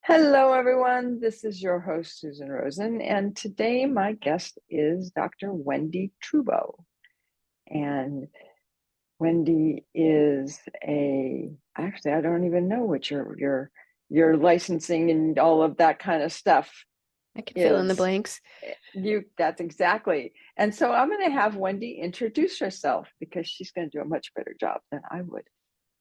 Hello, everyone. This is your host, Susan Rosen, and today my guest is Dr. Wendie Trubow. And Wendie is actually, I don't even know what your licensing and all of that kind of stuff I can fill in the is. blanks. That's exactly. And so I'm going to have Wendie introduce herself because she's going to do a much better job than I would.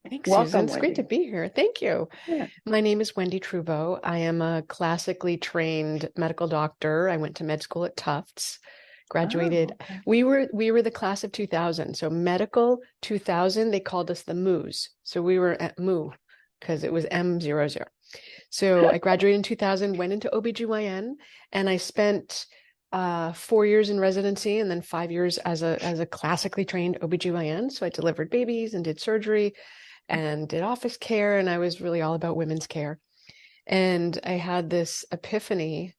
Thanks, Susan. Welcome, It's great to Wendie. be here. Thank you. Yeah. My name is Wendie Trubow. I am a classically trained medical doctor. I went to med school at Tufts, Oh, graduated. okay. We were the class of 2000. So medical 2000, they called us the MOOs. So we were at MOO because it was M00. So I graduated in 2000, went into OB GYN, and I spent 4 years in residency and then 5 years as a classically trained OB/GYN. So I delivered babies and did surgery and did office care, and I was really all about women's care. And I had this epiphany.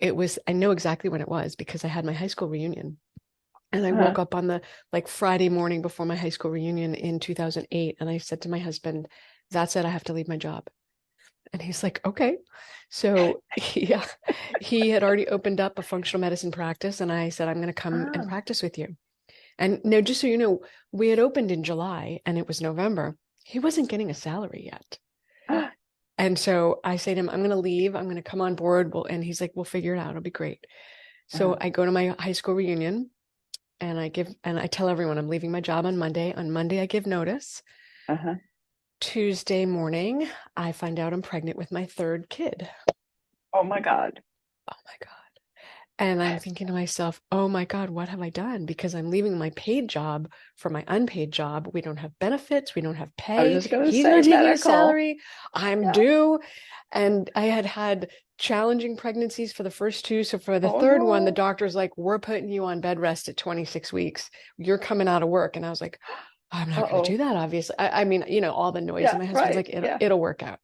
I know exactly when it was because I had my high school reunion. And I Uh-huh. woke up on the Friday morning before my high school reunion in 2008. And I said to my husband, that's it, I have to leave my job. And he's like, okay. So yeah, he had already opened up a functional medicine practice. And I said, I'm going to come and Oh. practice with you. And no, just so you know, we had opened in July and it was November. He wasn't getting a salary yet. And so I say to him, I'm going to leave. I'm going to come on board. And he's like, we'll figure it out. It'll be great. So Uh-huh. I go to my high school reunion and I tell everyone I'm leaving my job on Monday. On Monday, I give notice. Uh-huh. Tuesday morning, I find out I'm pregnant with my third kid. Oh my God. Oh my God. And I'm thinking to myself, oh my God, what have I done? Because I'm leaving my paid job for my unpaid job. We don't have benefits. We don't have I was pay. just going to He's say not taking a medical. salary. I'm Yeah. due. And I had challenging pregnancies for the first two. So for the Oh third one, the no. doctor's like, we're putting you on bed rest at 26 weeks. You're coming out of work. And I was like, I'm not going to do Uh-oh. that, obviously. I mean, all the noise. And Yeah, my husband's right. like, Yeah. it'll work out.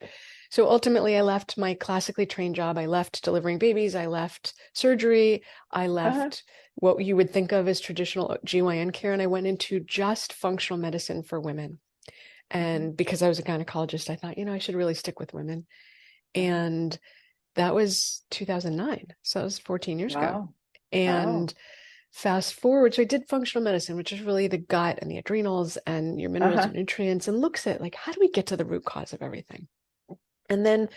So ultimately, I left my classically trained job. I left delivering babies. I left surgery. I Uh-huh. left what you would think of as traditional GYN care, and I went into just functional medicine for women. Mhm. And because I was a gynecologist, I thought, I should really stick with women. Uh-huh. And that was 2009. So that was 14 years ago. Wow. Wow. And fast forward, so I did functional medicine, which is really the gut and the adrenals and your minerals Uh-huh. and nutrients, and looks at like, how do we get to the root cause of everything? And then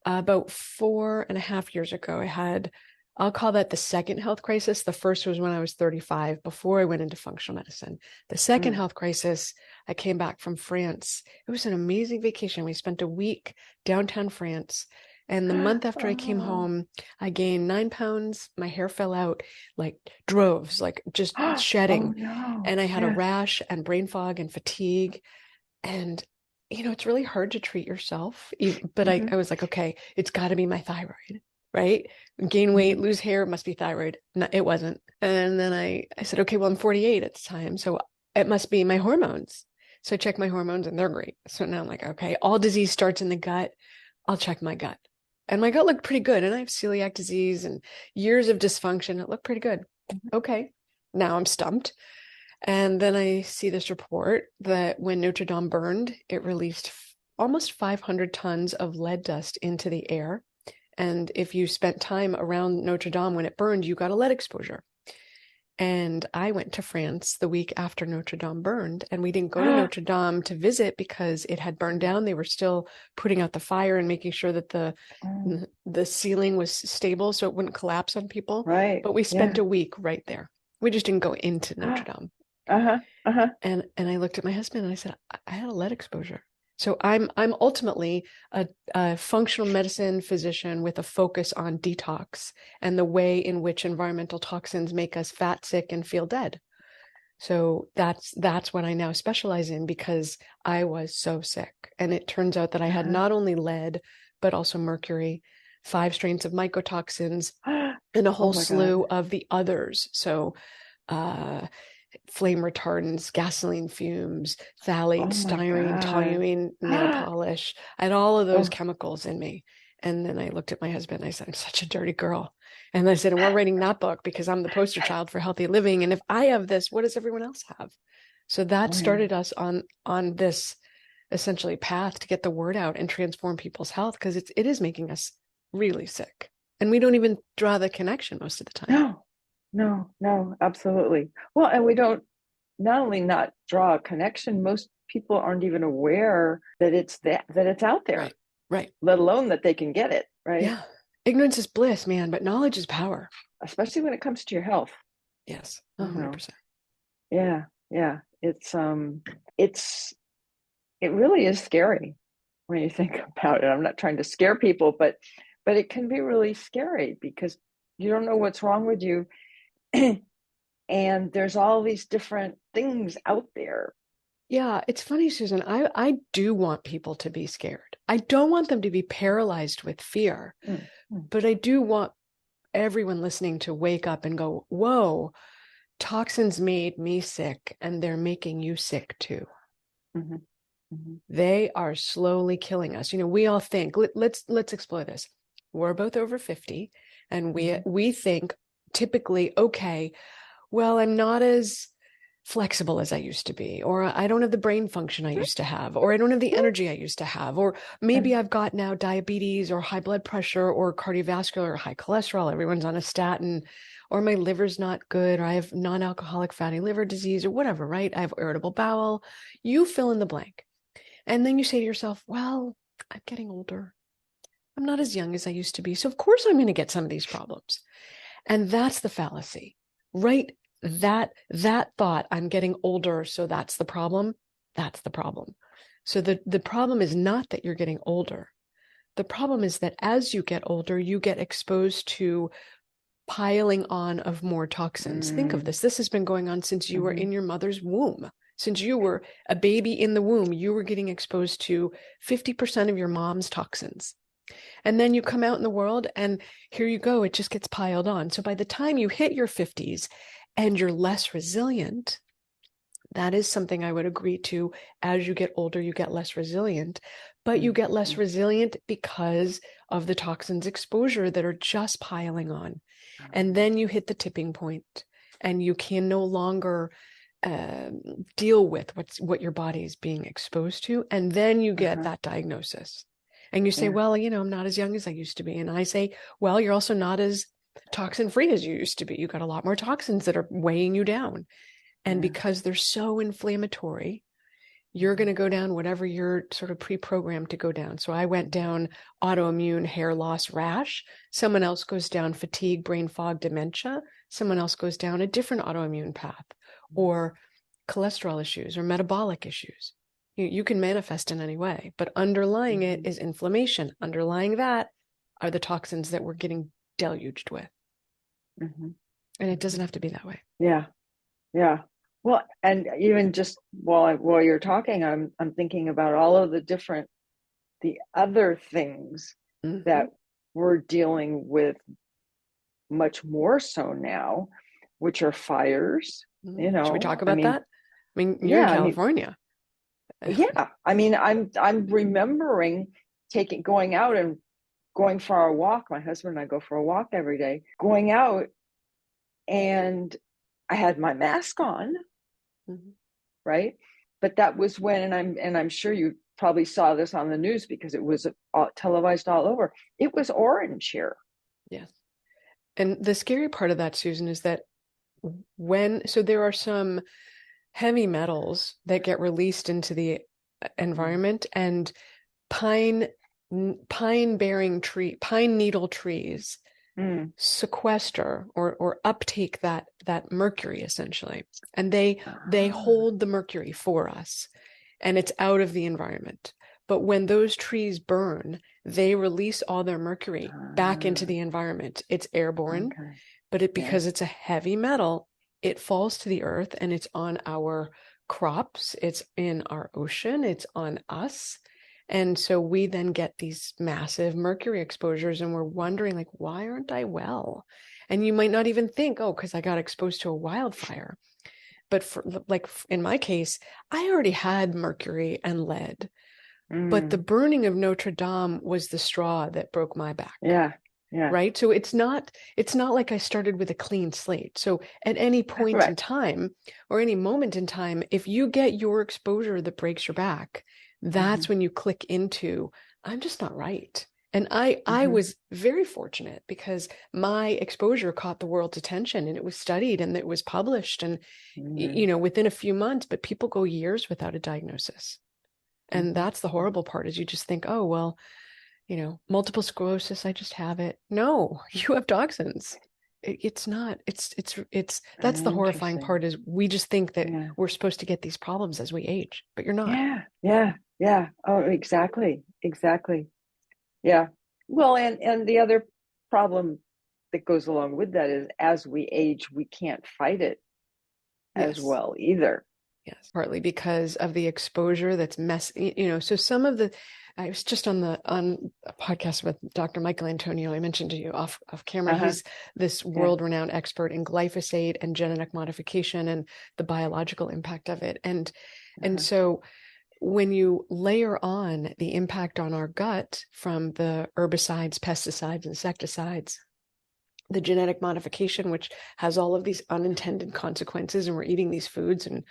about 4.5 years ago, I'll call that the second health crisis. The first was when I was 35, before I went into functional medicine. The second Mm. health crisis, I came back from France. It was an amazing vacation. We spent a week downtown France. And the month after I came Oh. home, I gained 9 pounds. My hair fell out like droves, like just Oh shedding. no. And I had a Yes. rash and brain fog and fatigue. And it's really hard to treat yourself. But I Hmm. was like, okay, it's got to be my thyroid, right? Gain weight, Hmm. lose hair, must be thyroid. No, it wasn't. And then I said, okay, well, I'm 48 at the time. So it must be my hormones. So I checked my hormones and they're great. So now I'm like, okay, all disease starts in the gut. I'll check my gut. And my gut looked pretty good. And I have celiac disease and years of dysfunction. It looked pretty good. Okay. Now I'm stumped. And then I see this report that when Notre Dame burned, it released almost 500 tons of lead dust into the air. And if you spent time around Notre Dame when it burned, you got a lead exposure. And I went to France the week after Notre Dame burned, and we didn't go to Notre Dame to visit because it had burned down. They were still putting out the fire and making sure that Oh, the ceiling was stable so it wouldn't collapse on people. right. But we spent Yeah. a week right there. We just didn't go into Notre Dame. Uh-huh. Uh-huh. And I looked at my husband and I said, I had a lead exposure. So I'm ultimately a functional medicine physician with a focus on detox and the way in which environmental toxins make us fat, sick, and feel dead. So that's what I now specialize in because I was so sick. And it turns out that I had Uh-huh. not only lead, but also mercury, 5 strains of mycotoxins, and a Oh whole my God. slew of the others. So uh, flame retardants, gasoline fumes, phthalates, Oh my styrene, God. toluene, nail polish. I had all of those Oh. chemicals in me. And then I looked at my husband and I said, I'm such a dirty girl. And I said, and we're writing that book because I'm the poster child for healthy living. And if I have this, what does everyone else have? So that Oh yeah. started us on this essentially path to get the word out and transform people's health, because it is making us really sick. And we don't even draw the connection most of the time. No, absolutely. Well, and we don't not only not draw a connection, most people aren't even aware that it's out there. Right. Let alone that they can get it, right? Yeah. Ignorance is bliss, man, but knowledge is power. Especially when it comes to your health. Yes, 100%. Yeah. It really is scary when you think about it. I'm not trying to scare people, but it can be really scary because you don't know what's wrong with you. And there's all these different things out there. Yeah, it's funny, Susan. I do want people to be scared. I don't want them to be paralyzed with fear, but I do want everyone listening to wake up and go, whoa, toxins made me sick and they're making you sick too. They are slowly killing us. We all think, let's explore this. We're both over 50 and we think typically, okay, well, I'm not as flexible as I used to be, or I don't have the brain function I used to have, or I don't have the energy I used to have, or maybe I've got now diabetes or high blood pressure or cardiovascular or high cholesterol. Everyone's on a statin, or my liver's not good, or I have non-alcoholic fatty liver disease or whatever, right? I have irritable bowel. You fill in the blank. And then you say to yourself, well, I'm getting older. I'm not as young as I used to be. So of course I'm going to get some of these problems. And that's the fallacy, right? That thought, I'm getting older, so that's the problem. That's the problem. So the problem is not that you're getting older. The problem is that as you get older, you get exposed to piling on of more toxins. Think of this. This has been going on since you were in your mother's womb. Since you were a baby in the womb, you were getting exposed to 50% of your mom's toxins. And then you come out in the world and here you go, it just gets piled on. So by the time you hit your 50s and you're less resilient, that is something I would agree to. As you get older, you get less resilient, but you get less resilient because of the toxins exposure that are just piling on. And then you hit the tipping point and you can no longer deal with what your body is being exposed to. And then you get that diagnosis. And you say, well, I'm not as young as I used to be. And I say, well, you're also not as toxin free as you used to be. You got a lot more toxins that are weighing you down. And because they're so inflammatory, you're going to go down whatever you're sort of pre-programmed to go down. So I went down autoimmune hair loss rash. Someone else goes down fatigue, brain fog, dementia. Someone else goes down a different autoimmune path, or cholesterol issues or metabolic issues. You can manifest in any way, but underlying it is inflammation. Underlying that are the toxins that we're getting deluged with. And it doesn't have to be that way. Yeah. Well, and even just while you're talking, I'm thinking about all of the other things that we're dealing with much more so now, which are fires. Should we talk about that? I mean, you're in California. I'm remembering going out and going for a walk. My husband and I go for a walk every day. Going out, and I had my mask on, right? But that was when, and I'm sure you probably saw this on the news because it was televised all over. It was orange here. Yes. And the scary part of that, Susan, is that so there are some heavy metals that get released into the environment, and pine needle trees sequester or uptake that mercury essentially, and they hold the mercury for us, and it's out of the environment. But when those trees burn, they release all their mercury back into the environment. It's airborne, but because it's a heavy metal, it falls to the earth, and it's on our crops, it's in our ocean, it's on us. And so we then get these massive mercury exposures, and we're wondering, like, why aren't I well? And you might not even think, because I got exposed to a wildfire. But in my case, I already had mercury and lead, but the burning of Notre Dame was the straw that broke my back. Yeah. Right. So it's not like I started with a clean slate. So at any point in time or any moment in time, if you get your exposure that breaks your back, that's when you click into, I'm just not right. And I was very fortunate because my exposure caught the world's attention, and it was studied and it was published, and within a few months, but people go years without a diagnosis. And that's the horrible part, is you just think, oh, well, multiple sclerosis, I just have it. No, you have toxins. It's not, that's the horrifying part, is we just think that we're supposed to get these problems as we age, but you're not. Yeah. Oh, exactly. Yeah. Well, and the other problem that goes along with that is, as we age, we can't fight it as well either. Yes, partly because of the exposure that's so some of the, I was just on a podcast with Dr. Michael Antonio. I mentioned to you off camera. He's this world-renowned expert in glyphosate and genetic modification and the biological impact of it. And so when you layer on the impact on our gut from the herbicides, pesticides, insecticides, the genetic modification, which has all of these unintended consequences, and we're eating these foods, and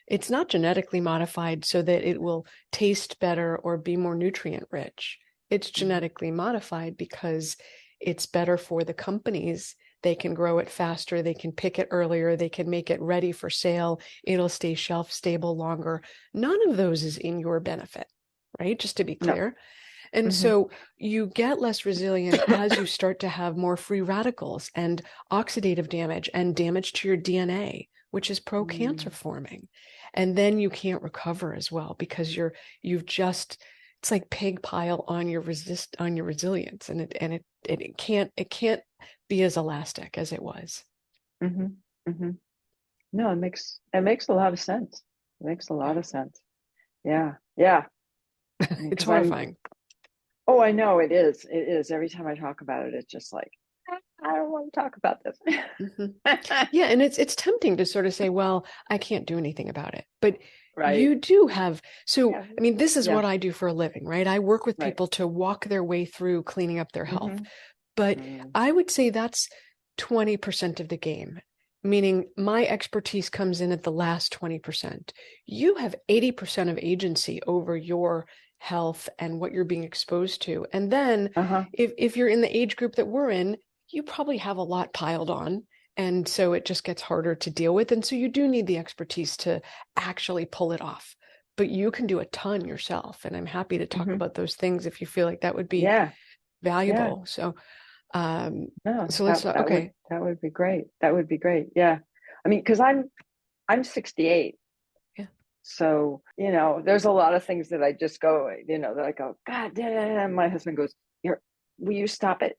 it's not genetically modified so that it will taste better or be more nutrient rich. It's genetically modified because it's better for the companies. They can grow it faster. They can pick it earlier. They can make it ready for sale. It'll stay shelf stable longer. None of those is in your benefit, right? Just to be clear. No. And so you get less resilient as you start to have more free radicals and oxidative damage and damage to your DNA, which is pro-cancer forming. And then you can't recover as well, because it's like pig pile on your resilience, and it can't be as elastic as it was. No, it makes a lot of sense. It makes a lot of sense. Yeah. It's horrifying. Oh, I know it is. It is. Every time I talk about it, it's just like, I don't want to talk about this. Yeah, and it's tempting to sort of say, well, I can't do anything about it. But you do have, I mean, this is what I do for a living, right? I work with people to walk their way through cleaning up their health. But I would say that's 20% of the game, meaning my expertise comes in at the last 20%. You have 80% of agency over your health and what you're being exposed to. And then if you're in the age group that we're in, you probably have a lot piled on. And so it just gets harder to deal with. And so you do need the expertise to actually pull it off. But you can do a ton yourself. And I'm happy to talk about those things if you feel like that would be valuable. So so let's talk. Okay. That would be great. That would be great. Yeah. I mean, because I'm 68. Yeah. So, there's a lot of things that I just go, that I go, God damn. My husband goes, will you stop it?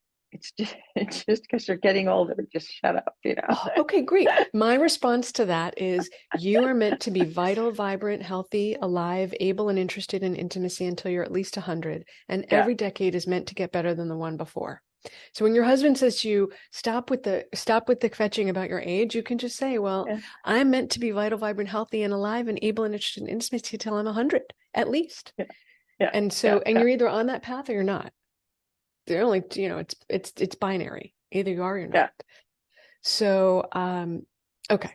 It's just because you're getting older. Just shut up, Oh, okay, great. My response to that is, you are meant to be vital, vibrant, healthy, alive, able, and interested in intimacy until you're at least 100. And every decade is meant to get better than the one before. So when your husband says to you, stop with the fetching about your age, you can just say, well, I'm meant to be vital, vibrant, healthy, and alive, and able and interested in intimacy till I'm 100, at least. And so, you're either on that path or you're not. They're only, it's binary. Either you are or you're not. So, okay.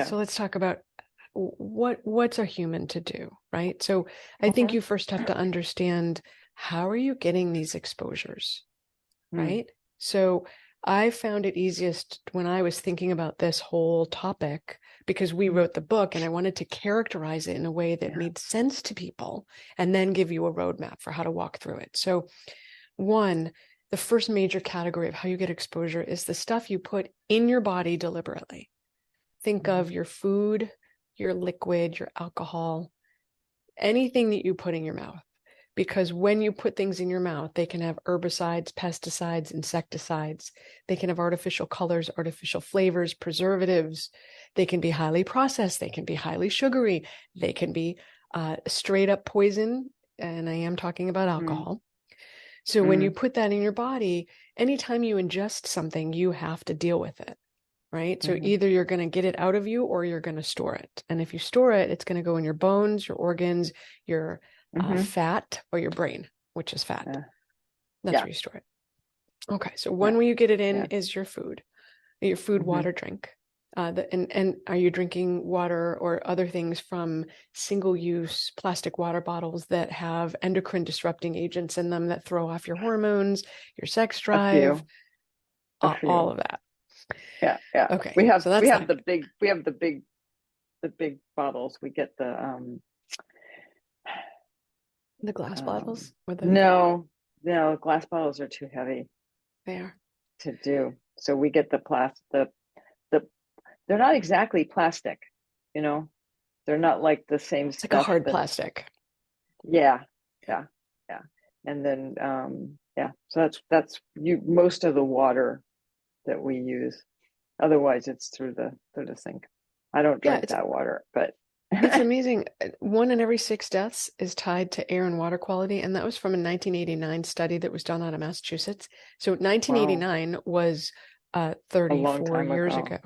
So let's talk about what's a human to do, right? So I think you first have to understand, how are you getting these exposures, right? So I found it easiest when I was thinking about this whole topic, because we wrote the book and I wanted to characterize it in a way that made sense to people, and then give you a roadmap for how to walk through it. So one, the first major category of how you get exposure is the stuff you put in your body deliberately. Think of your food, your liquid, your alcohol, anything that you put in your mouth. Because when you put things in your mouth, they can have herbicides, pesticides, insecticides. They can have artificial colors, artificial flavors, preservatives. They can be highly processed. They can be highly sugary. They can be straight up poison. And I am talking about alcohol. So when you put that in your body, anytime you ingest something, you have to deal with it, right? So either you're going to get it out of you or you're going to store it. And if you store it, it's going to go in your bones, your organs, your fat, or your brain, which is fat. That's where you store it. Okay. So one way you get it in is your food, water, drink. And are you drinking water or other things from single-use plastic water bottles that have endocrine disrupting agents in them that throw off your hormones, your sex drive, a all few. of that? Yeah, yeah. Okay, So that's we have the big bottles. We get the glass bottles or no, glass bottles are too heavy. They are to do. So we get the they're not exactly plastic, they're not like the same it's stuff. like a hard plastic. Yeah. And then so that's most of the water that we use. Otherwise it's through the sink. I don't drink that water, but it's amazing. 1 in every 6 deaths is tied to air and water quality. And that was from a 1989 study that was done out of Massachusetts. So 1989 was 34 years ago.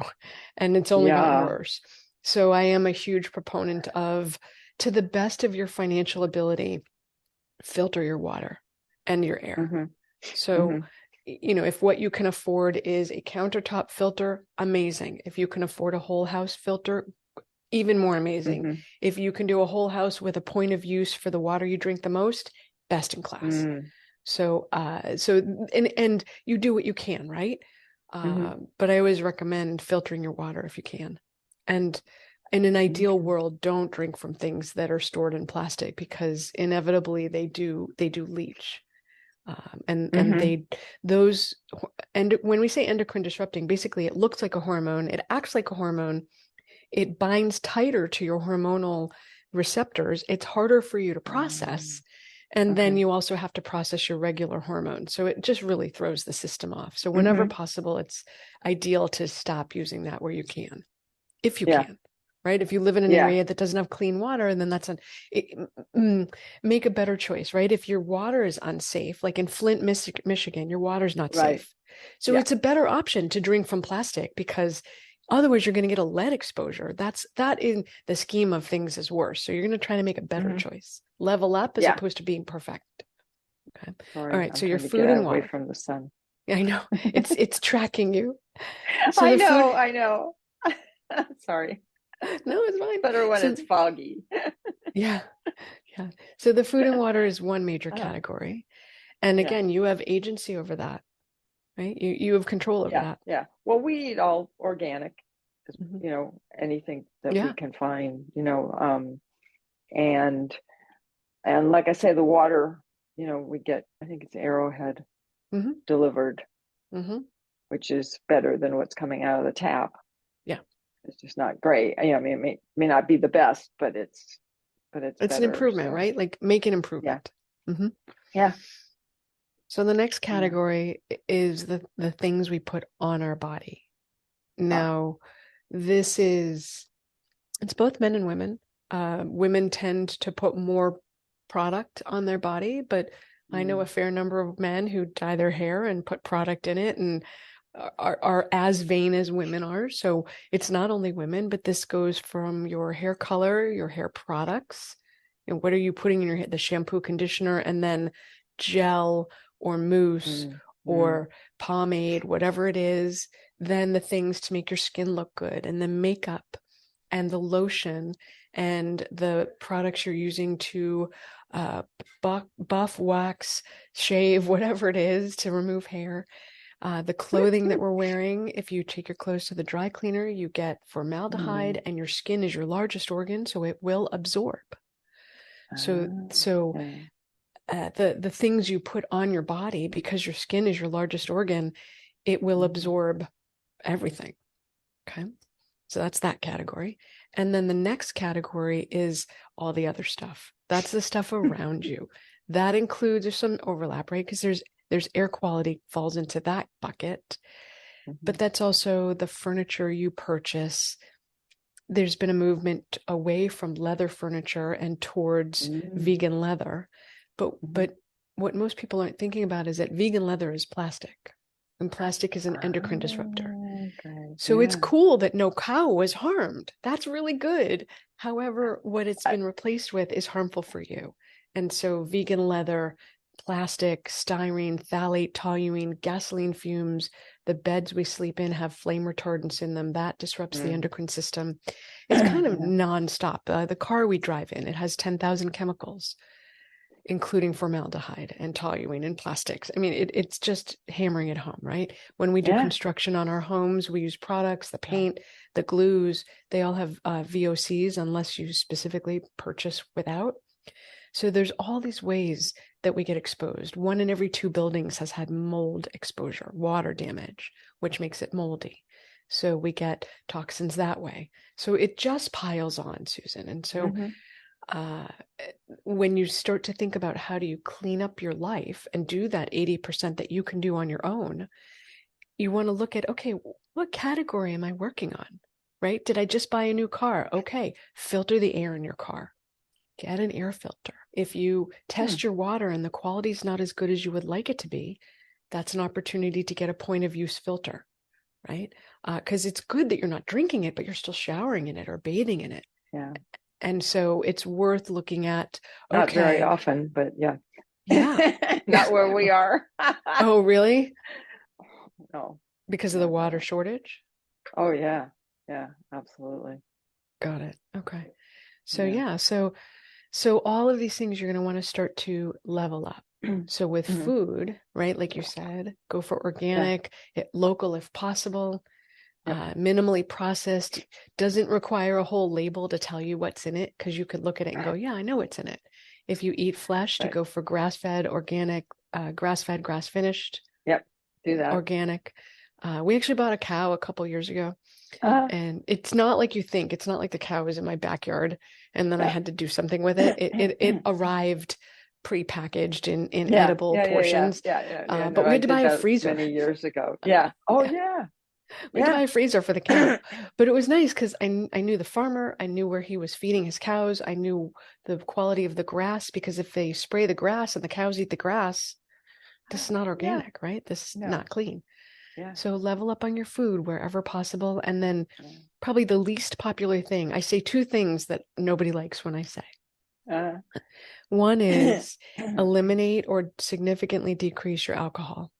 And it's only gotten worse. So I am a huge proponent of, to the best of your financial ability, filter your water and your air. Mm-hmm. So, if what you can afford is a countertop filter, amazing. If you can afford a whole house filter, even more amazing. Mm-hmm. If you can do a whole house with a point of use for the water you drink the most, best in class. Mm-hmm. So you do what you can, right? But I always recommend filtering your water if you can. And in an ideal world, don't drink from things that are stored in plastic, because inevitably they do leach. And when we say endocrine disrupting, basically it looks like a hormone, it acts like a hormone, it binds tighter to your hormonal receptors. It's harder for you to process. And then you also have to process your regular hormones. So it just really throws the system off. So whenever possible, it's ideal to stop using that where you can, if you can, right? If you live in an area that doesn't have clean water, and then make a better choice, right? If your water is unsafe, like in Flint, Michigan, your water's not safe. So it's a better option to drink from plastic, because otherwise you're going to get a lead exposure. That in the scheme of things is worse. So you're going to try to make a better choice. Level up as opposed to being perfect. Okay. Sorry, all right. I'm so your trying to food get and water away from the sun. I know it's tracking you. So I know. Sorry. No, it's fine. Better when it's foggy. Yeah. So the food and water is one major category. And again, you have agency over that, right? You have control over that. Yeah. Well, we eat all organic, anything that we can find, and like I say, the water, we get, I think it's Arrowhead delivered, which is better than what's coming out of the tap. Yeah. It's just not great. I mean, it may not be the best, but it's better, an improvement, right? Like make an improvement. Yeah. So the next category is the things we put on our body. Now, it's both men and women. Women tend to put more product on their body, but I know a fair number of men who dye their hair and put product in it and are as vain as women are. So it's not only women, but this goes from your hair color, your hair products, and what are you putting in your hair, the shampoo, conditioner, and then gel or mousse or pomade, whatever it is, then the things to make your skin look good, and the makeup and the lotion and the products you're using to buff, wax, shave, whatever it is to remove hair. The clothing that we're wearing, if you take your clothes to the dry cleaner, you get formaldehyde, and your skin is your largest organ, so it will absorb. The things you put on your body, because your skin is your largest organ, it will absorb everything. Okay. So that's that category. And then the next category is all the other stuff. That's the stuff around you. That includes, there's some overlap, right? Because there's air quality falls into that bucket, but that's also the furniture you purchase. There's been a movement away from leather furniture and towards vegan leather. But what most people aren't thinking about is that vegan leather is plastic, and plastic is an endocrine disruptor. Okay. So it's cool that no cow was harmed. That's really good. However, what it's been replaced with is harmful for you. And so vegan leather plastic, styrene, phthalate, toluene, gasoline fumes. The beds we sleep in have flame retardants in them. That disrupts the endocrine system. It's kind of nonstop. The car we drive in, it has 10,000 chemicals, including formaldehyde and toluene and plastics. I mean, it's just hammering it home, right? When we do construction on our homes, we use products, the paint, the glues, they all have VOCs unless you specifically purchase without. So there's all these ways that we get exposed. 1 in every 2 buildings has had mold exposure, water damage, which makes it moldy. So we get toxins that way. So it just piles on, Susan. And so when you start to think about how do you clean up your life and do that 80% that you can do on your own, you want to look at, okay, what category am I working on, right? Did I just buy a new car? Okay, filter the air in your car. Get an air filter. If you test your water and the quality is not as good as you would like it to be, that's an opportunity to get a point of use filter, right? Because it's good that you're not drinking it, but you're still showering in it or bathing in it. Yeah. And so it's worth looking at. Not very often, but yeah. Yeah. Not where we are. Oh, really? No. Because of the water shortage? Oh, yeah. Yeah, absolutely. Got it. Okay. So so all of these things you're going to want to start to level up. So with food, right? Like you said, go for organic, local if possible, minimally processed, doesn't require a whole label to tell you what's in it, because you could look at it and go, yeah, I know what's in it. If you eat flesh, to go for grass-fed, organic, grass-fed, grass-finished. Yep, do that. Organic. We actually bought a cow a couple years ago. And it's not like you think. It's not like the cow was in my backyard and then I had to do something with it. It arrived pre-packaged in edible portions. But we had to buy a freezer many years ago. Yeah. Oh, yeah. We had to buy a freezer for the cow. But it was nice because I knew the farmer. I knew where he was feeding his cows. I knew the quality of the grass, because if they spray the grass and the cows eat the grass, this is not organic, right? This is not clean. Yeah. So level up on your food wherever possible. And then probably the least popular thing, I say 2 things that nobody likes when I say. One is eliminate or significantly decrease your alcohol.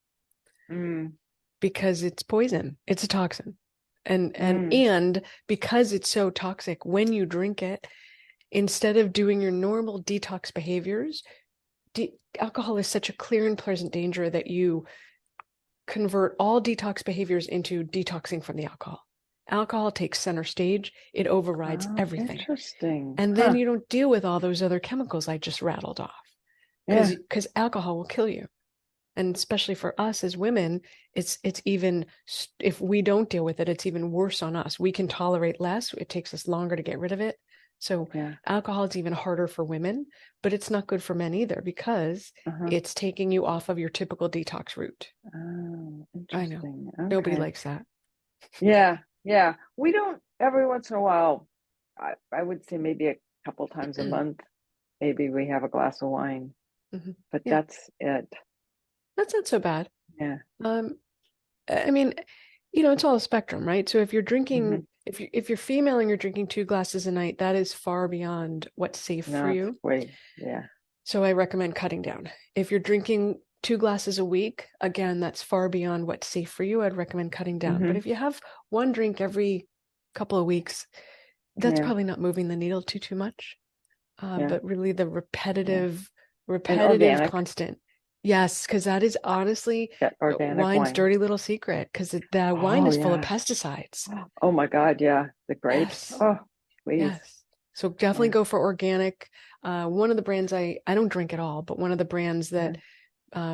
Because it's poison. It's a toxin. And because it's so toxic, when you drink it, instead of doing your normal detox behaviors, alcohol is such a clear and present danger that you convert all detox behaviors into detoxing from the alcohol. Alcohol takes center stage. It overrides everything. Interesting. And then you don't deal with all those other chemicals I just rattled off. Because alcohol will kill you. And especially for us as women, it's even, if we don't deal with it, it's even worse on us. We can tolerate less. It takes us longer to get rid of it. So alcohol is even harder for women, but it's not good for men either, because it's taking you off of your typical detox route. Oh, I know. Okay. Nobody likes that. Yeah. Yeah. We don't, every once in a while, I would say maybe a couple times a month, maybe we have a glass of wine, but that's it. That's not so bad. Yeah. I mean, it's all a spectrum, right? So if you're drinking, if you're female and you're drinking 2 glasses a night, that is far beyond what's safe for you. So I recommend cutting down. If you're drinking 2 glasses a week, again, that's far beyond what's safe for you. I'd recommend cutting down. But if you have 1 drink every couple of weeks, that's probably not moving the needle too much. But really the repetitive, constant. Yes, because that is honestly wine's dirty little secret, because the wine is full of pesticides. Oh my God, yeah. The grapes. Yes. Oh, please. Yes. So definitely go for organic. One of the brands I don't drink at all, but one of the brands that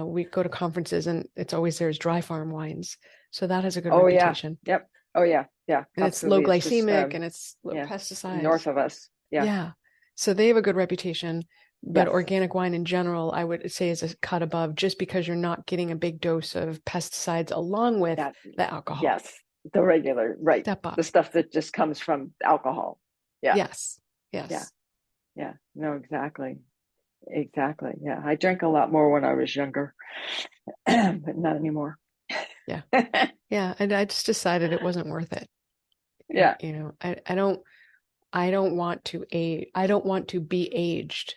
we go to conferences and it's always there's Dry Farm wines. So that has a good reputation. Yeah. Yep. Oh yeah. Yeah. And absolutely. It's low glycemic and it's low pesticides. North of us. Yeah. So they have a good reputation. But organic wine in general, I would say, is a cut above, just because you're not getting a big dose of pesticides along with the alcohol. Yes, the regular, right. Step up. The stuff that just comes from alcohol. Yeah. Yes. Yeah. No, exactly. Yeah. I drank a lot more when I was younger, but not anymore. Yeah. And I just decided it wasn't worth it. Yeah. I don't want to be aged.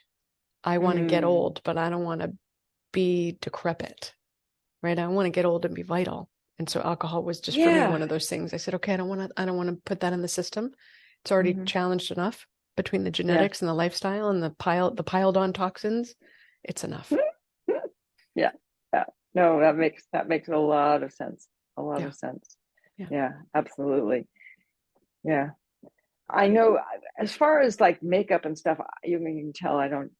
I want to get old, but I don't want to be decrepit, right? I want to get old and be vital. And so alcohol was just for me Yeah. one of those things. I said, okay, I don't want to put that in the system. It's already challenged enough between the genetics and the lifestyle and the piled on toxins. It's enough. Yeah. Yeah. No, that makes a lot of sense. A lot of sense. Yeah, absolutely. Yeah. I know as far as like makeup and stuff, you can tell I don't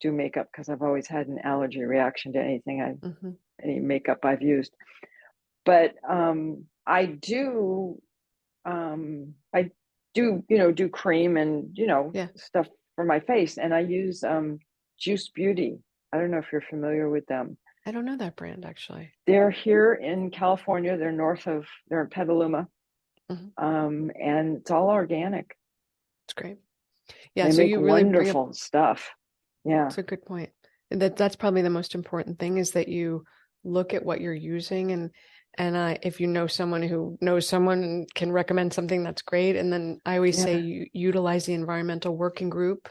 do makeup because I've always had an allergy reaction to anything any makeup I've used. But I do do cream and stuff for my face, and I use Juice Beauty. I don't know if you're familiar with them. I don't know that brand actually. They're here in California. They're in Petaluma. And it's all organic. It's great. Yeah, they so make you really wonderful stuff. Yeah, that's a good point. And that's probably the most important thing is that you look at what you're using, and if you know someone who knows someone and can recommend something, that's great. And then I always say you utilize the environmental working group,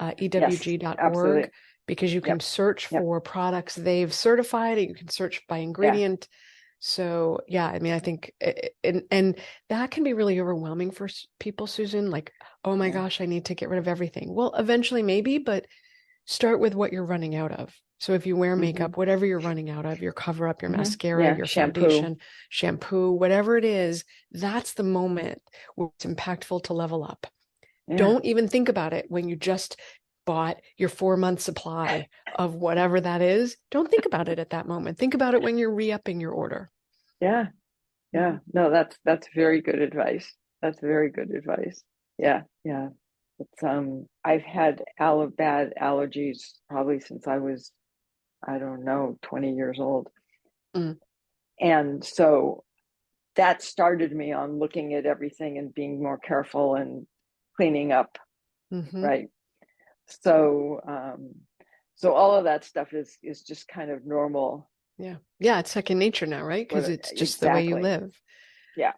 ewg.org, because you can search for products they've certified, and you can search by ingredient. So yeah, I mean, I think, and that can be really overwhelming for people, Susan, like, oh my gosh, I need to get rid of everything. Well, eventually maybe, but start with what you're running out of. So if you wear makeup, whatever you're running out of, your cover up, your mascara, your foundation, shampoo, whatever it is, that's the moment where it's impactful to level up. Don't even think about it when you just bought your 4-month supply of whatever that is. Don't think about it at that moment. Think about it when you're re-upping your order. Yeah. No, that's very good advice. That's very good advice. Yeah. It's I've had bad allergies probably since I was, I don't know, 20 years old. And so that started me on looking at everything and being more careful and cleaning up. Right. So all of that stuff is just kind of normal. Yeah, it's second nature now, right? Because it's just the way you live. Yeah.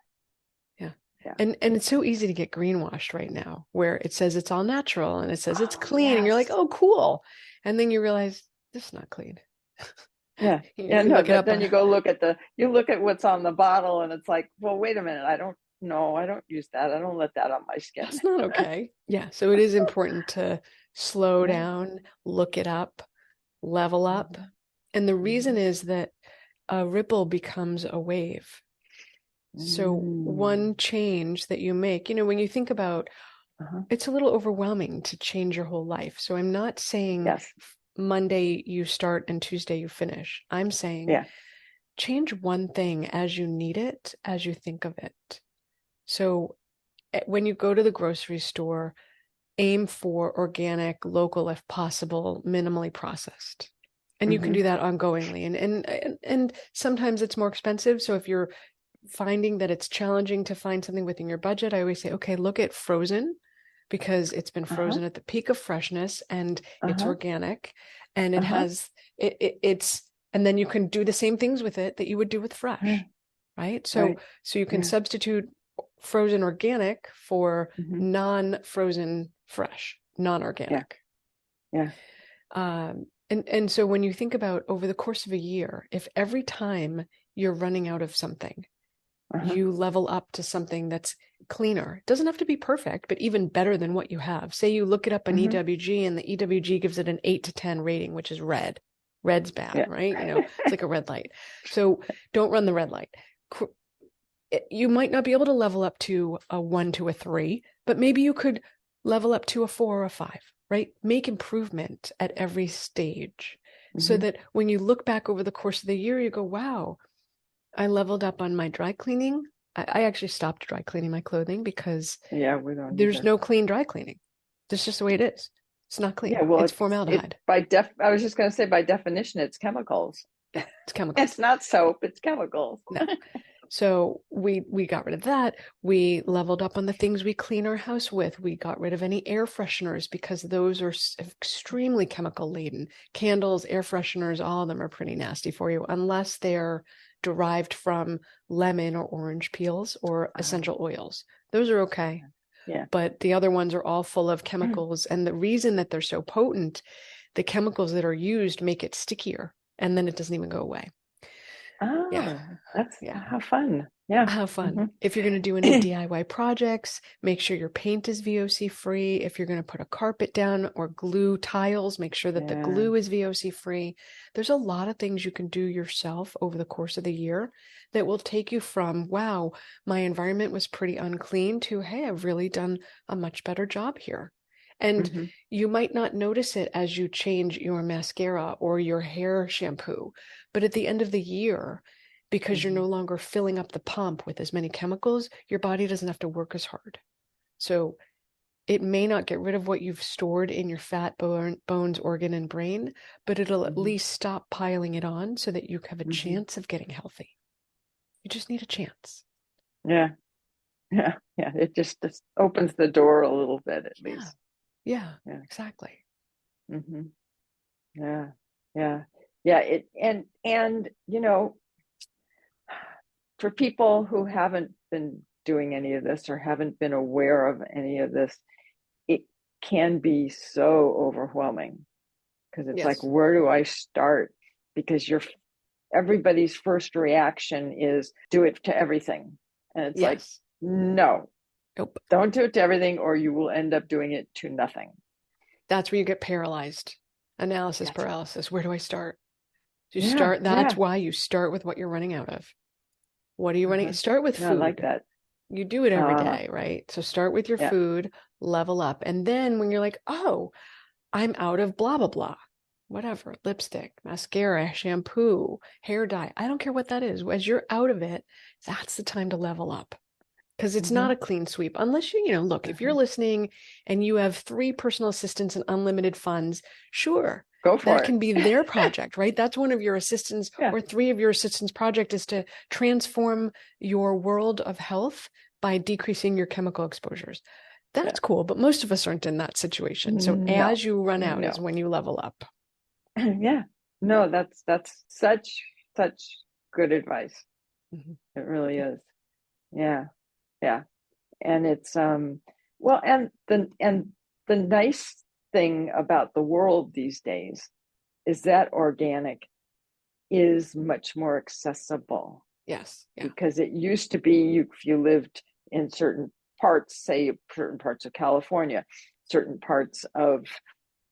And it's so easy to get greenwashed right now, where it says it's all natural and it says it's clean, and you're like, oh, cool. And then you realize this is not clean. Yeah. Then you go look at what's on the bottle, and it's like, well, wait a minute, I don't use that. I don't let that on my skin. That's not okay. Yeah. So it is important to slow down, look it up, level up. And the reason is that a ripple becomes a wave. So one change that you make, when you think about, it's a little overwhelming to change your whole life. So I'm not saying Monday you start and Tuesday you finish. I'm saying change one thing as you need it, as you think of it. So when you go to the grocery store, aim for organic, local, if possible, minimally processed. And you can do that ongoingly. And sometimes it's more expensive. So if you're finding that it's challenging to find something within your budget, I always say, okay, look at frozen, because it's been frozen at the peak of freshness, and it's organic, and it has it's, and then you can do the same things with it that you would do with fresh, right? So you can substitute frozen organic for non-frozen fresh, non-organic. And so when you think about over the course of a year, if every time you're running out of something, you level up to something that's cleaner. It doesn't have to be perfect, but even better than what you have. Say you look it up on EWG, and the EWG gives it an 8 to 10 rating, which is red. Red's bad, right? It's like a red light. So don't run the red light. You might not be able to level up to a 1 to a 3, but maybe you could level up to a 4 or a 5, right? Make improvement at every stage, so that when you look back over the course of the year, you go, wow, I leveled up on my dry cleaning. I actually stopped dry cleaning my clothing because there's no clean dry cleaning. That's just the way it is. It's not clean. It's formaldehyde. I was just going to say, by definition, it's chemicals. It's chemicals. It's not soap. It's chemicals. No. So we got rid of that. We leveled up on the things we clean our house with. We got rid of any air fresheners because those are extremely chemical laden. Candles, air fresheners, all of them are pretty nasty for you, unless they're derived from lemon or orange peels or essential oils. Those are okay. But the other ones are all full of chemicals. And the reason that they're so potent, the chemicals that are used make it stickier, and then it doesn't even go away. Yeah. Oh, that's Yeah. how fun. Yeah. Have fun. Hmm. If you're going to do any DIY projects, make sure your paint is VOC free. If you're going to put a carpet down or glue tiles, make sure that the Yeah. glue is VOC free. There's a lot of things you can do yourself over the course of the year that will take you from, wow, my environment was pretty unclean, to, hey, I've really done a much better job here. And Hmm. you might not notice it as you change your mascara or your hair shampoo, but at the end of the year, because you're Hmm. no longer filling up the pump with as many chemicals, your body doesn't have to work as hard. So it may not get rid of what you've stored in your fat, bones, organ, and brain, but it'll at Hmm. least stop piling it on so that you have a Hmm. chance of getting healthy. You just need a chance. Yeah. Yeah. Yeah. It just opens the door a little bit at Yeah. least. Yeah, Yeah. exactly. Hmm. Yeah. Yeah. Yeah. And for people who haven't been doing any of this or haven't been aware of any of this, it can be so overwhelming because it's like, Yes. where do I start? Because everybody's first reaction is do it to everything. And it's like, Yes. no, Nope. don't do it to everything, or you will end up doing it to nothing. That's where you get paralyzed. Analysis That's right. paralysis. Where do I start? You Yeah. start, that's Yeah. why you start with what you're running out of. What are you running? Uh-huh. Start with No, I like food. that. You do it every Uh, day, right? So start with your yeah. food, level up. And then when you're like, oh, I'm out of blah, blah, blah, whatever, lipstick, mascara, shampoo, hair dye, I don't care what that is. As you're out of it, that's the time to level up. Because it's Hmm. not a clean sweep unless look, if you're Uh-huh. listening and you have 3 personal assistants and unlimited funds, sure, Go that for it. can be their project, right? That's one of your assistants, Yeah. or 3 of your assistants' project is to transform your world of health by decreasing your chemical exposures. Yeah. That's cool, but most of us aren't in that situation. So No. as you run out is No. when you level up. Yeah. No, that's such good advice. Mhm. It really Yeah. is. Yeah. Yeah. And it's well, and the nice thing about the world these days is that organic is much more accessible, Yes. Yeah. because it used to be if you lived in certain parts, say certain parts of California, certain parts of,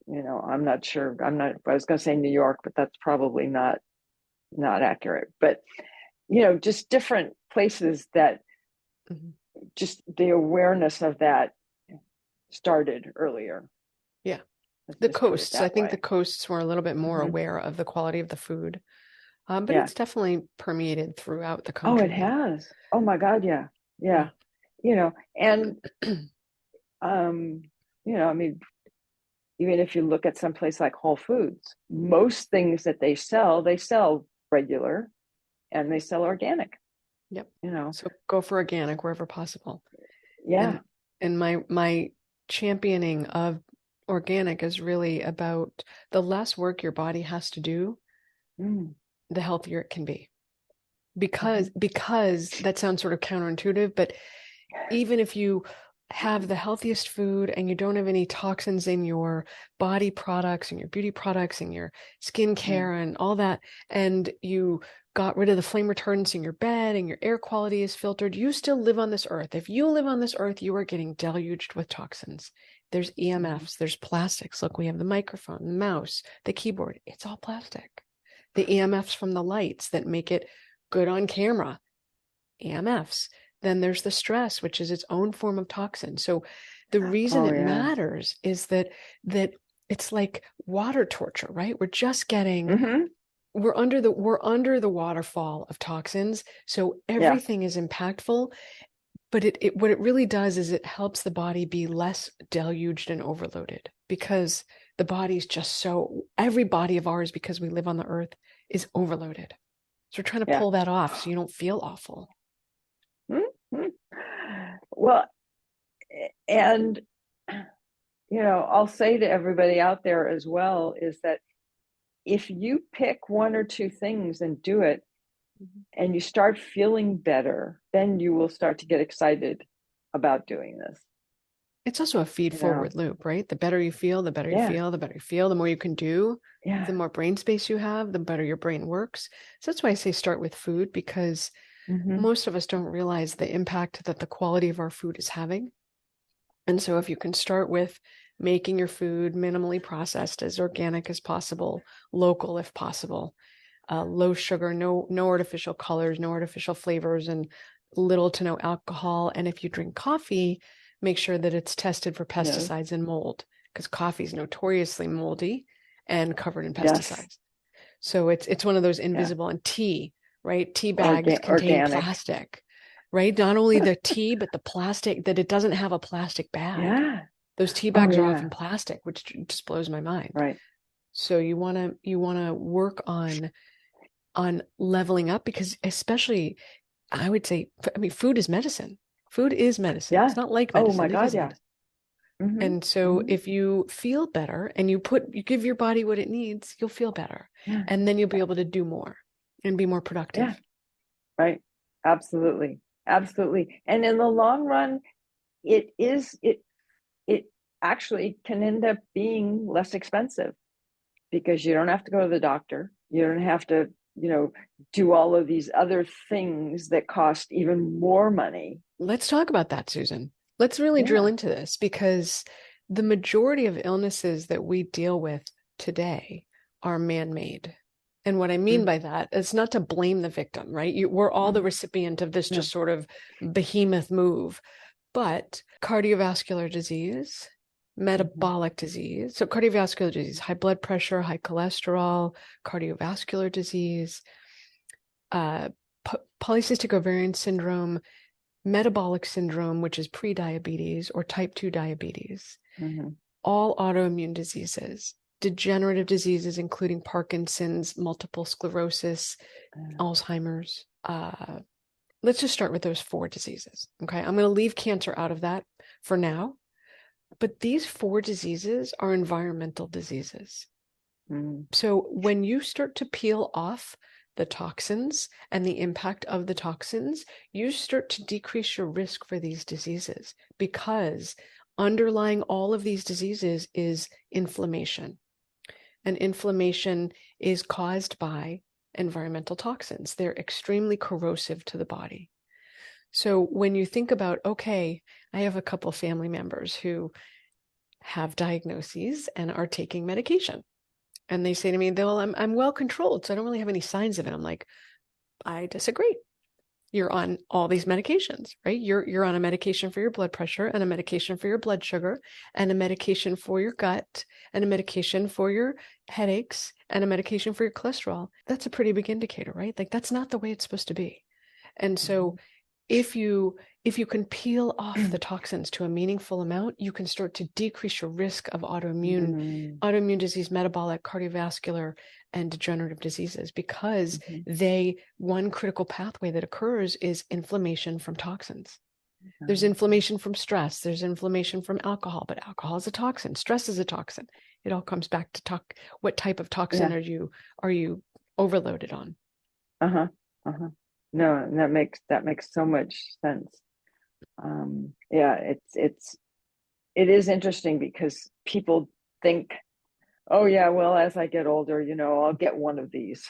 I'm not sure, I was going to say New York, but that's probably not accurate, but just different places that Mhm. just the awareness of that started earlier. Yeah. Let's The just put it coasts, I that think the way. coasts were a little bit more Hmm. aware of the quality of the food. But Yeah. it's definitely permeated throughout the Oh, it country now. has. Oh my God. Yeah. Yeah. Yeah. And um, I mean, even if you look at some place like Whole Foods, most things that they sell regular and they sell organic, Yep. you know. So go for organic wherever possible. Yeah. And my championing of organic is really about the less work your body has to do, Mm. the healthier it can be. Hmm. Because that sounds sort of counterintuitive, but even if you have the healthiest food and you don't have any toxins in your body products and your beauty products and your Yeah. skincare and all that, and you got rid of the flame retardants in your bed and your air quality is filtered, you still live on this earth. If you live on this earth, you are getting deluged with toxins. There's Hmm. EMFs, there's plastics. Look, we have the microphone, the mouse, the keyboard. It's all plastic. The EMFs from the lights that make it good on camera, EMFs. Then there's the stress, which is its own form of toxin. So the reason Oh it yeah. matters is that it's like water torture, right? We're just getting Hmm. we're under the waterfall of toxins. So Yeah. everything is impactful, but it what it really does is it helps the body be less deluged and overloaded, because the body's just so every body of ours, because we live on the earth, is overloaded. So we're trying to Yeah. pull that off so you don't feel awful. Hmm. Well, and I'll say to everybody out there as well is that if you pick one or two things and do it Mhm. and you start feeling better, then you will start to get excited about doing this. It's also a feed you know? forward loop, right? The better you feel, the better you Yeah. feel, the better you feel, the more you can do, Yeah. the more brain space you have, the better your brain works. So that's why I say start with food, because Mm-hmm. most of us don't realize the impact that the quality of our food is having. And so if you can start with making your food minimally processed, as organic as possible, local if possible, low sugar, no artificial colors, no artificial flavors, and little to no alcohol. And if you drink coffee, make sure that it's tested for Yes. pesticides and mold, because coffee is notoriously moldy and covered in Yes. pesticides. So it's one of those Yeah. invisible. And tea, right? Tea bags contain Organic. plastic, right? Not only the tea, but the plastic, that it doesn't have a plastic bag. Yeah. Those tea Oh, bags are yeah. often plastic, which just blows my mind. Right. So you wanna work on leveling up, because especially, I would say, I mean, food is medicine. Food is medicine. Yeah. It's not like Oh my medicine. It God. is Yeah. medicine. Mm-hmm. And so Mm-hmm. if you feel better and you give your body what it needs, you'll feel better. Yeah. And then you'll be able to do more and be more Yeah. productive. Right. Absolutely. Absolutely. And in the long run, it actually can end up being less expensive because you don't have to go to the doctor. You don't have to, do all of these other things that cost even more money. Let's talk about that, Susan. Let's really drill Yeah. into this, because the majority of illnesses that we deal with today are man-made. And what I mean Mm, by that is not to blame the victim, right? We're all the mm, recipient of this no. just sort of behemoth move. But cardiovascular disease, Mm-hmm. metabolic disease, so cardiovascular disease, high blood pressure, high cholesterol, cardiovascular disease, uh, polycystic ovarian syndrome, metabolic syndrome, which is pre-diabetes or type 2 diabetes, Mm-hmm. all autoimmune diseases, degenerative diseases, including Parkinson's, multiple sclerosis, Alzheimer's. Let's just start with those 4 diseases. Okay. I'm going to leave cancer out of that for now. But these 4 diseases are environmental diseases. Mm, So when you start to peel off the toxins and the impact of the toxins, you start to decrease your risk for these diseases, because underlying all of these diseases is inflammation. And inflammation is caused by environmental toxins. They're extremely corrosive to the body. So when you think about, okay, I have a couple family members who have diagnoses and are taking medication. And they say to me, well, I'm well controlled, so I don't really have any signs of it. I'm like, I disagree. You're on all these medications, right? You're on a medication for your blood pressure, and a medication for your blood sugar, and a medication for your gut, and a medication for your headaches, and a medication for your cholesterol. That's a pretty big indicator, right? Like, that's not the way it's supposed to be. And so if you can peel off the toxins to a meaningful amount, you can start to decrease your risk of autoimmune disease, metabolic, cardiovascular, and degenerative diseases, because one critical pathway that occurs is inflammation from toxins. There's inflammation from stress, there's inflammation from alcohol, but alcohol is a toxin, stress is a toxin. It all comes back to what type of toxin are you overloaded on? Uh-huh. Uh-huh. No, that makes so much sense. Yeah, it is interesting because people think, oh yeah, well, as I get older, I'll get one of these,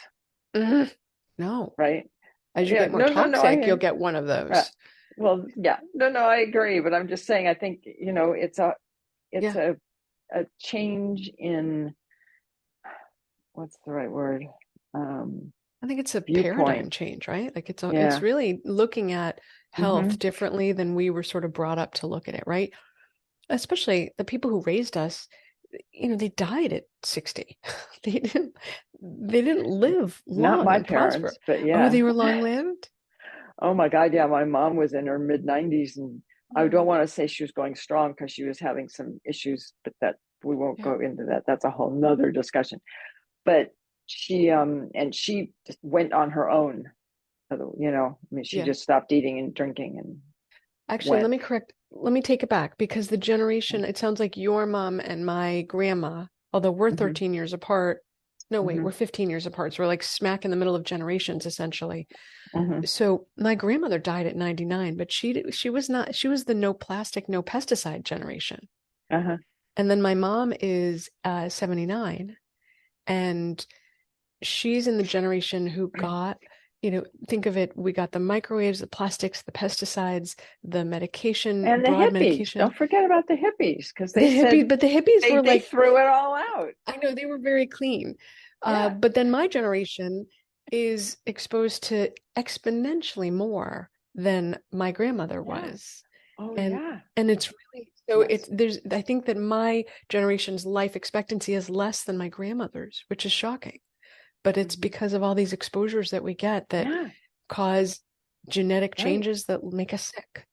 No. right? As you Yeah, get more no, toxic, you'll get one of those. well, yeah, no, I agree, but I'm just saying, I think, it's Yeah. a change in, what's the right word? I think it's a paradigm Viewpoint. change, right? Like it's Yeah. really looking at health Mm-hmm. differently than we were sort of brought up to look at it, right? Especially the people who raised us, they died at 60. They didn't live Not long my and prosper. parents, but Oh, yeah. they were long-lived? Oh my God, yeah. My mom was in her mid 90s, and I don't Mm, want to say she was going strong because she was having some issues, but that we won't yeah. go into that. That's a whole nother discussion. But she just went on her own. I mean, she Yeah. just stopped eating and drinking and Actually, went. let me take it back, because it sounds like your mom and my grandma, although we're Mm-hmm. 13 years apart, No, wait, we're 15 years apart. So we're like smack in the middle of generations, essentially. Mm-hmm. So my grandmother died at 99, but she was not, she was the no plastic, no pesticide generation. Uh-huh. And then my mom is 79, and she's in the generation who got, think of it, we got the microwaves, the plastics, the pesticides, the medication, And the broad hippies. medication. Don't forget about the hippies, because The they hippies, said but the hippies were they like, threw it all out. I know they were very clean. Yeah. But then my generation is exposed to exponentially more than my grandmother Yeah. was. Oh, And yeah. and it's really so Yes. I think that my generation's life expectancy is less than my grandmother's, which is shocking. But it's because of all these exposures that we get that Yeah. cause genetic Right. changes that make us sick.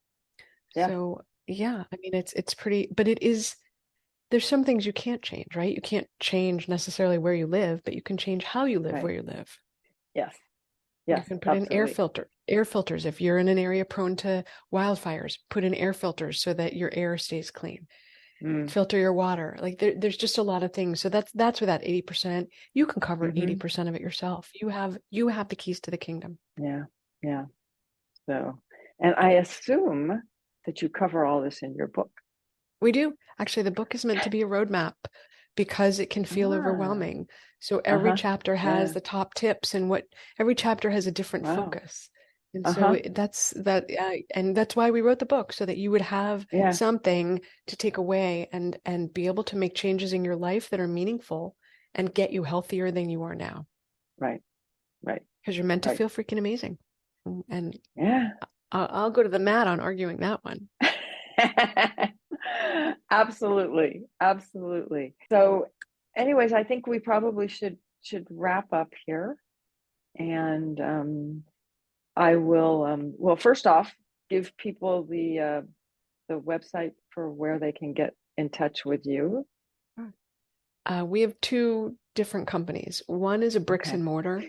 Yeah. So yeah, I mean it's pretty, but there's some things you can't change, right? You can't change necessarily where you live, but you can change how you live Right. where you live. Yes. You Yes. can put in Absolutely. air filters. If you're in an area prone to wildfires, put in air filters so that your air stays clean. Mm. Filter your water. Like there's just a lot of things. So that's where that 80%, you can cover 80% of it yourself. You have the keys to the kingdom. Yeah. Yeah. So, and I assume that you cover all this in your book. We do. Actually, the book is meant to be a roadmap because it can feel Ah. overwhelming. So every chapter has Yeah. the top tips, and every chapter has a different Wow. focus. And so and that's why we wrote the book, so that you would have Yeah. something to take away and be able to make changes in your life that are meaningful and get you healthier than you are now. Right. Right. Because you're meant to Right. feel freaking amazing. And Yeah. I'll go to the mat on arguing that one. Absolutely. Absolutely. So anyways, I think we probably should wrap up here. And I will well, first off, give people the website for where they can get in touch with you. We have two different companies. One is a bricks Okay. and mortar.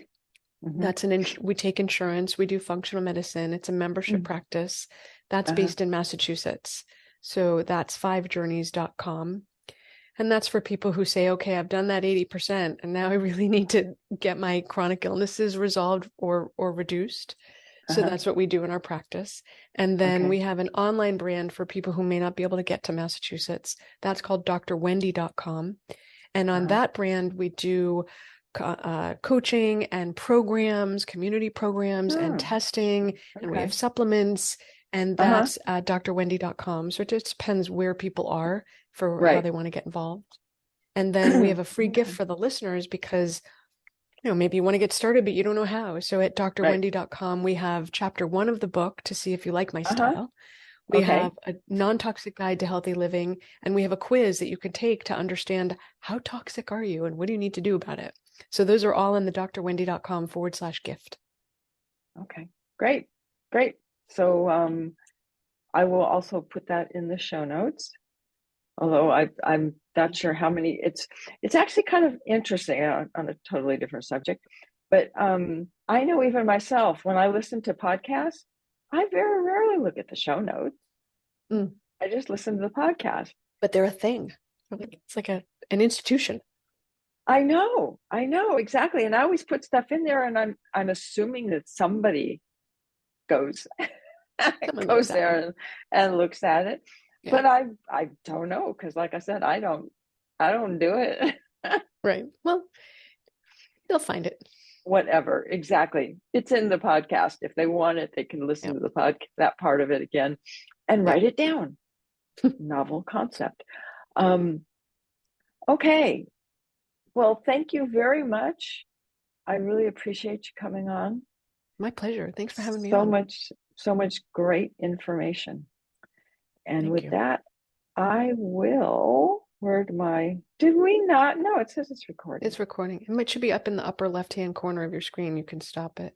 That's we take insurance. We do functional medicine. It's a membership practice that's based in Massachusetts. So that's fivejourneys.com. And that's for people who say, okay, I've done that 80%, and now I really need to get my chronic illnesses resolved or reduced. So that's what we do in our practice. And then we have an online brand for people who may not be able to get to Massachusetts. That's called drwendie.com. And on that brand, we do coaching and programs, community programs and testing, and we have supplements, and that's drwendie.com. So it just depends where people are for how they want to get involved. And then we have a free gift for the listeners because, maybe you want to get started, but you don't know how. So at drwendie.com, we have chapter 1 of the book to see if you like my style. We have a non-toxic guide to healthy living, and we have a quiz that you can take to understand how toxic are you and what do you need to do about it. So those are all in the drwendie.com/gift. Okay, great. So I will also put that in the show notes. Although I'm not sure how many. It's actually kind of interesting on a totally different subject. But I know even myself, when I listen to podcasts, I very rarely look at the show notes. I just listen to the podcast. But they're a thing. It's like an institution. I know exactly, and I always put stuff in there, and I'm assuming that somebody goes there and looks at it. Yeah. But I don't know, because like I said, I don't do it. Right. Well, they'll find it. Whatever. Exactly. It's in the podcast. If they want it, they can listen to the podcast, that part of it again, and write it down. Novel concept. Okay. Well, thank you very much. I really appreciate you coming on. My pleasure. Thanks for having me on. So much great information. And with that, I will, did we not? No, it says it's recording. It's recording. It should be up in the upper left-hand corner of your screen. You can stop it.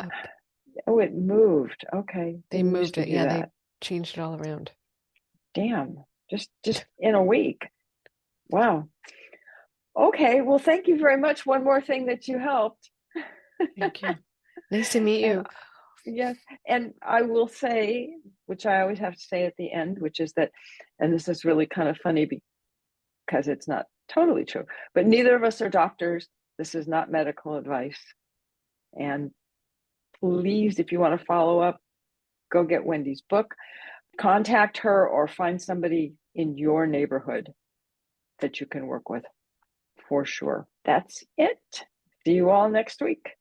Up. Oh, it moved. Okay. They moved it. Yeah, they changed it all around. Damn. Just in a week. Wow. Okay. Well, thank you very much. One more thing that you helped. Thank you. Nice to meet you. Yes. And I will say, which I always have to say at the end, which is that, and this is really kind of funny because it's not Totally true. But neither of us are doctors. This is not medical advice. And please, if you want to follow up, go get Wendie's book, contact her, or find somebody in your neighborhood that you can work with for sure. That's it. See you all next week.